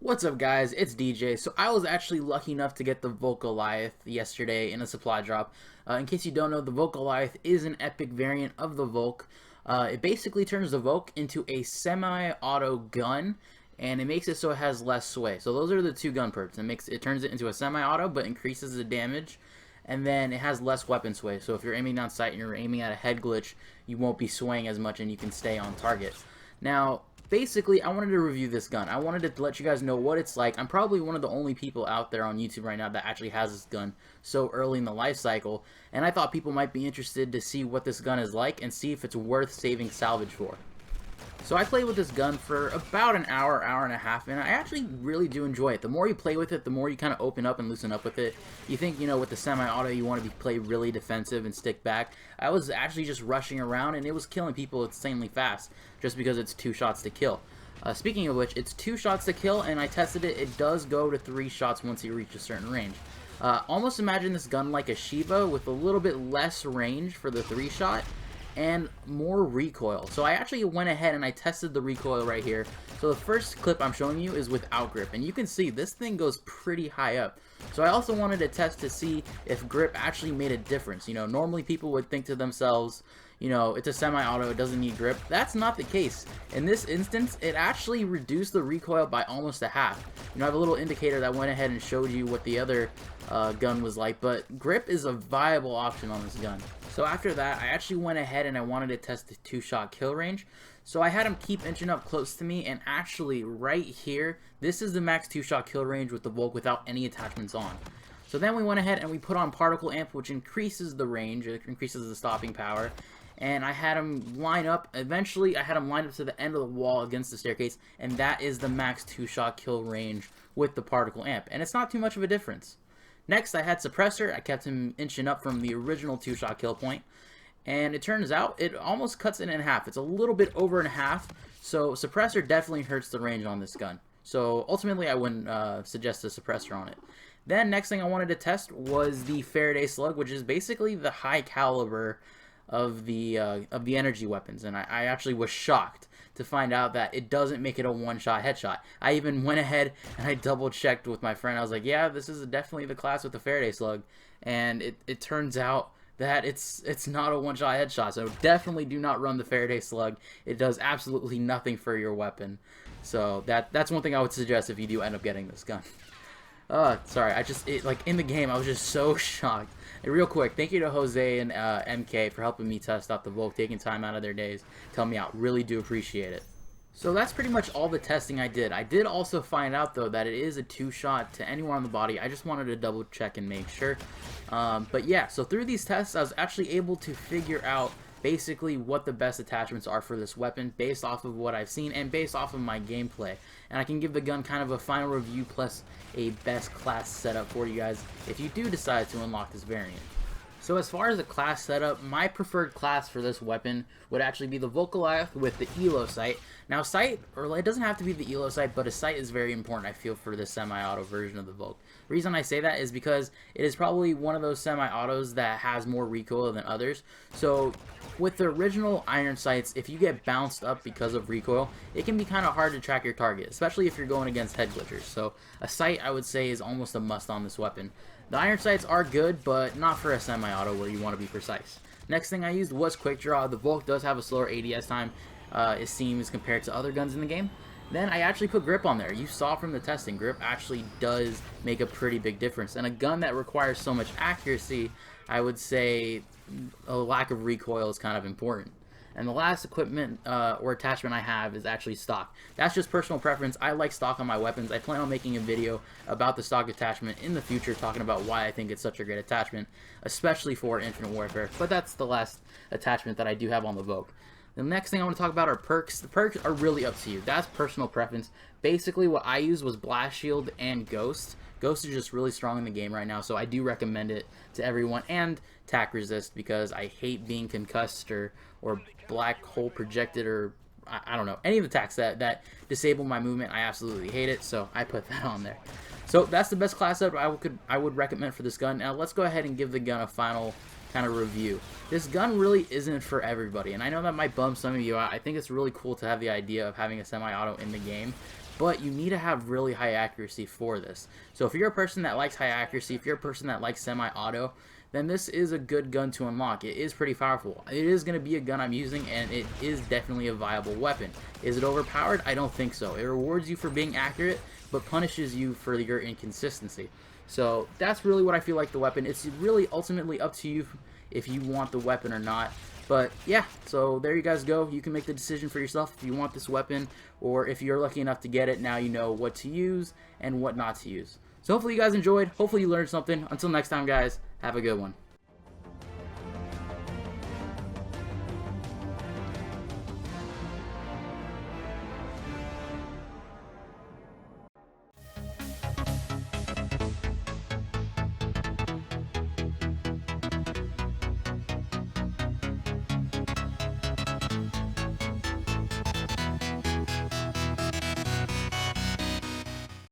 What's up, guys? It's DJ. So I was actually lucky enough to get the Volk Goliath yesterday in a supply drop. In case you don't know, the Volk Goliath is an epic variant of the Volk. It basically turns the Volk into a semi-auto gun, and it makes it so it has less sway. So those are the two gun perks. It turns it into a semi-auto, but increases the damage, and then it has less weapon sway. So if you're aiming down sight and you're aiming at a head glitch, you won't be swaying as much, and you can stay on target. Now, basically, I wanted to review this gun. I wanted to let you guys know what it's like. I'm probably one of the only people out there on YouTube right now that actually has this gun so early in the life cycle, and I thought people might be interested to see what this gun is like and see if it's worth saving salvage for. So I played with this gun for about an hour, hour and a half, and I actually really do enjoy it. The more you play with it, the more you kind of open up and loosen up with it. You think, with the semi-auto, you want to play really defensive and stick back. I was actually just rushing around, and it was killing people insanely fast, just because it's 2 shots to kill. Speaking of which, it's 2 shots to kill, and I tested it. It does go to 3 shots once you reach a certain range. Almost imagine this gun like a Shiva with a little bit less range for the 3 shot. And more recoil. So I actually went ahead and I tested the recoil right here. So the first clip I'm showing you is without grip, and you can see this thing goes pretty high up. So I also wanted to test to see if grip actually made a difference. Normally people would think to themselves, it's a semi-auto, it doesn't need grip. That's not the case. In this instance, it actually reduced the recoil by almost a half. I have a little indicator that went ahead and showed you what the other gun was like, but grip is a viable option on this gun. So after that, I actually went ahead and I wanted to test the 2-shot kill range. So I had him keep inching up close to me, and actually right here, this is the max 2-shot kill range with the Volk without any attachments on. So then we went ahead and we put on particle amp, which increases the range, it increases the stopping power. And I had him line up, eventually I had him lined up to the end of the wall against the staircase, and that is the max 2-shot kill range with the particle amp. And it's not too much of a difference. Next, I had suppressor. I kept him inching up from the original 2-shot kill point, and it turns out it almost cuts it in half. It's a little bit over in half, so suppressor definitely hurts the range on this gun. So ultimately, I wouldn't suggest a suppressor on it. Then next thing I wanted to test was the Faraday slug, which is basically the high caliber of the energy weapons, and I actually was shocked to find out that it doesn't make it a one-shot headshot. I even went ahead and I double-checked with my friend. I was like, yeah, this is definitely the class with the Faraday slug, and it turns out that it's not a one-shot headshot. So definitely do not run the Faraday slug. It does absolutely nothing for your weapon. So that's one thing I would suggest if you do end up getting this gun. Sorry, like in the game, I was just so shocked. And real quick, thank you to Jose and MK for helping me test out the Volk, taking time out of their days, to help me out. Really do appreciate it. So that's pretty much all the testing I did. I did also find out, though, that it is a 2-shot to anywhere on the body. I just wanted to double check and make sure. But yeah, so through these tests, I was actually able to figure out basically what the best attachments are for this weapon based off of what I've seen and based off of my gameplay. And I can give the gun kind of a final review plus a best class setup for you guys if you do decide to unlock this variant. So as far as the class setup, my preferred class for this weapon would actually be the Volk Goliath with the ELO sight. Now sight, or it doesn't have to be the ELO sight, but a sight is very important, I feel, for this semi-auto version of the Volk. The reason I say that is because it is probably one of those semi-autos that has more recoil than others. So with the original iron sights, if you get bounced up because of recoil, it can be kind of hard to track your target, especially if you're going against head glitchers. So a sight, I would say, is almost a must on this weapon. The iron sights are good, but not for a semi-auto where you want to be precise. Next thing I used was quick draw. The Volk does have a slower ADS time, it seems, compared to other guns in the game. Then I actually put grip on there. You saw from the testing, grip actually does make a pretty big difference. And a gun that requires so much accuracy, I would say a lack of recoil is kind of important. And the last equipment or attachment I have is actually stock. That's just personal preference. I like stock on my weapons. I plan on making a video about the stock attachment in the future, talking about why I think it's such a great attachment, especially for Infinite Warfare. But that's the last attachment that I do have on the Volk. The next thing I want to talk about are perks. The perks are really up to you. That's personal preference. Basically, what I used was Blast Shield and Ghost. Ghost is just really strong in the game right now, so I do recommend it to everyone. And Tac Resist, because I hate being concussed or black hole projected, or I don't know, any of the attacks that disable my movement. I absolutely hate it, so I put that on there. So that's the best class up I would recommend for this gun. Now let's go ahead and give the gun a final kind of review. This gun really isn't for everybody, and I know that might bum some of you out. I think it's really cool to have the idea of having a semi-auto in the game, but you need to have really high accuracy for this. So if you're a person that likes high accuracy, if you're a person that likes semi-auto, then this is a good gun to unlock. It is pretty powerful. It is going to be a gun I'm using, and it is definitely a viable weapon. Is it overpowered? I don't think so. It rewards you for being accurate, but punishes you for your inconsistency. So that's really what I feel like the weapon. It's really ultimately up to you if you want the weapon or not. But yeah, so there you guys go. You can make the decision for yourself if you want this weapon, or if you're lucky enough to get it, now you know what to use and what not to use. So hopefully you guys enjoyed. Hopefully you learned something. Until next time, guys, have a good one.